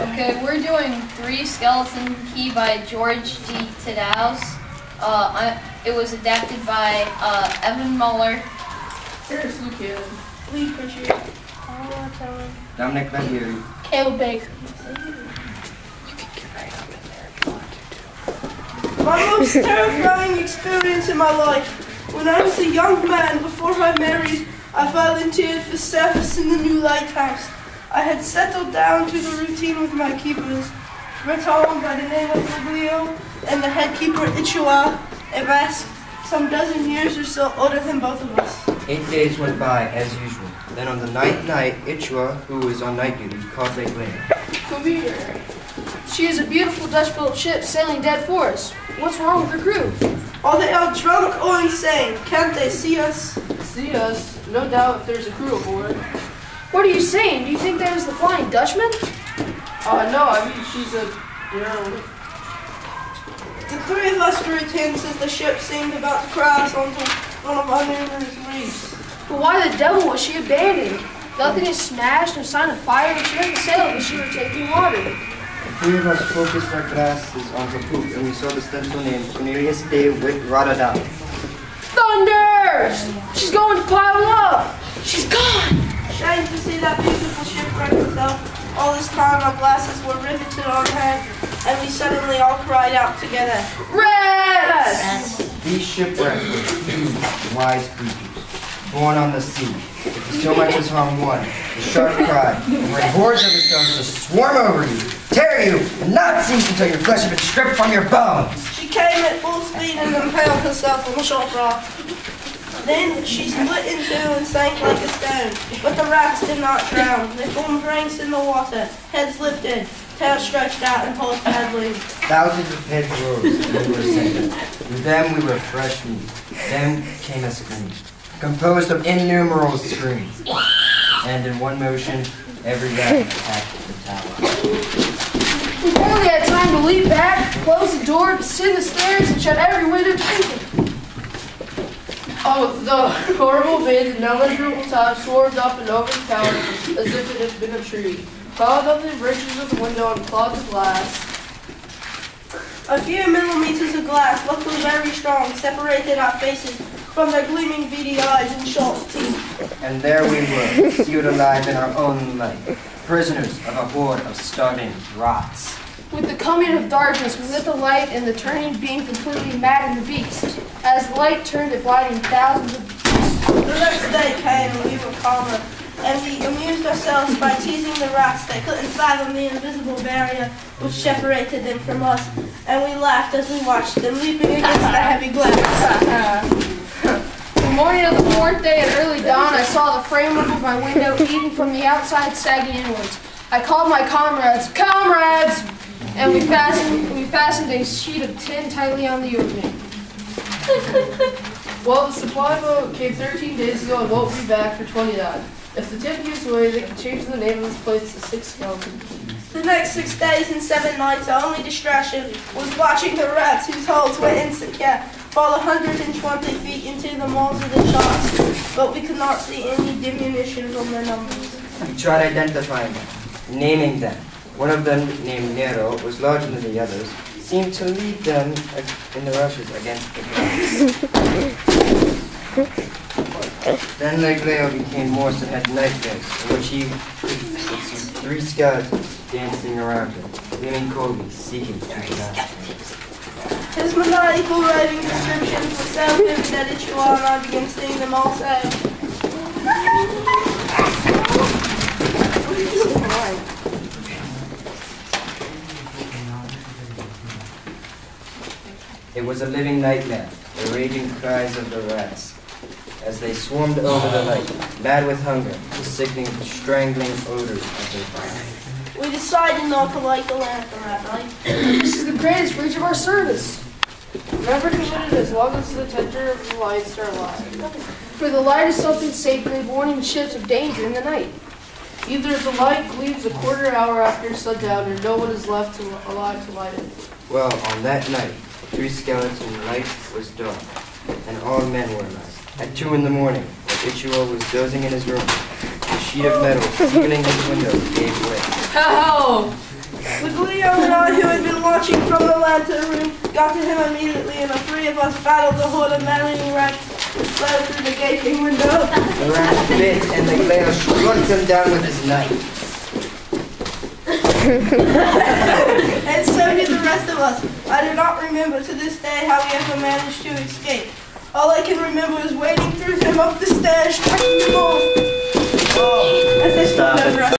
Okay, we're doing Three Skeleton Key by George D. Taddaus. It was adapted by Evan Muller. Here's Luke. Lee Pritchard. Dominic Lahieri. Caleb Baker. You can get right up in there if you want to do. My most terrifying experience in my life. When I was a young man before I married, I volunteered for service in the new lighthouse. I had settled down to the routine with my keepers, Breton by the name of Guglio, and the head keeper Ichua, a Basque, some dozen years or so older than both of us. 8 days went by as usual. Then on the ninth night, Ichua, who was on night duty, called Leglea. Come here. She is a beautiful Dutch-built ship sailing dead for us. What's wrong with her crew? Are they all drunk or insane? Can't they see us? See us? No doubt if there's a crew aboard. What are you saying? Do you think that is the Flying Dutchman? No, I mean she's a, The three of us grew tense as the ship seemed about to cross onto one of our numerous reefs. But why the devil was she abandoned? Nothing is smashed, no sign of fire, but she doesn't sail as she were taking water. The three of us focused our glasses on the poop, and we saw the stencil name Cornelius de Witt Rotterdam. Thunder! She's going to pile up! She's gone! Shame to see that beautiful shipwreck herself. All this time our glasses were riveted on her, and we suddenly all cried out together. Rest! These shipwrecks were huge, wise creatures, born on the sea. If you so much as harm one, the sharp cried, and when hordes of the stones to swarm over you, tear you, and not cease until your flesh had been stripped from your bones. She came at full speed and impaled herself on the short rock. Then she split in two and sank like a stone. But the rats did not drown. They formed ranks in the water, heads lifted, tails stretched out, and paws paddling. Thousands of heads rose, and we were ascended. Through them we were fresh meat. Then came a scream, composed of innumerable screams. And in one motion, every rat attacked the tower. We barely had time to leap back, close the door, descend the stairs, and shut every window tightly. Oh, the horrible wind and unmeasurable time swarmed up and over the tower as if it had been a tree, piled up the bridges of the window and clogged the glass. A few millimeters of glass, luckily very strong, separated our faces from their gleaming beady eyes and sharp teeth. And there we were, sealed alive in our own light, prisoners of a horde of starving rots. With the coming of darkness, we lit the light, and the turning beam completely maddened the beast. As the light turned, it blinded thousands of beasts. The next day came and we were calmer, and we amused ourselves by teasing the rats that couldn't fathom the invisible barrier which separated them from us, and we laughed as we watched them leaping against the heavy glass. The morning of the fourth day at early dawn, I saw the framework of my window eaten from the outside, sagging inwards. I called my comrades, "Comrades!" And we fastened a sheet of tin tightly on the opening. Well, the supply boat came 13 days ago and won't be back for 29. If the tip gives away, they can change the name of this place to Six Skeleton Keys. The next 6 days and 7 nights, our only distraction was watching the rats whose holes were insecure fall 120 feet into the mouths of the sharks, but we could not see any diminution from their numbers. We tried identifying them, naming them. One of them, named Nero, was larger than the others, seemed to lead them in the rushes against the glass. Then Legleo became more so had nightmares, in which he would see 3 skeletons dancing around him, gleaming coldly, seeking to die. His maniacal writing descriptions were so vivid that Ichua and I began seeing them also. It was a living nightmare, the raging cries of the rats, as they swarmed over the light, mad with hunger, the sickening, strangling odors of their bodies. We decided not to light the lantern that night. This is the greatest breach of our service. Never committed as long as the tender of the lights are alive. For the light is something sacred, warning ships of danger in the night. Either the light leaves a quarter hour after sundown, or no one is left alive to light it. Well, on that night, 3 skeleton light was dark, and all men were alive. At 2 in the morning, while Ichiro was dozing in his room, the sheet of metal sealing his window gave way. How? launching from the lantern room, got to him immediately, and the three of us battled the horde of marrying rats and fled through the gaping window. The rat bit and the glare struck him down with his knife. And so did the rest of us. I do not remember to this day how we ever managed to escape. All I can remember is wading through him up the stairs, striking them off. As they stood over us.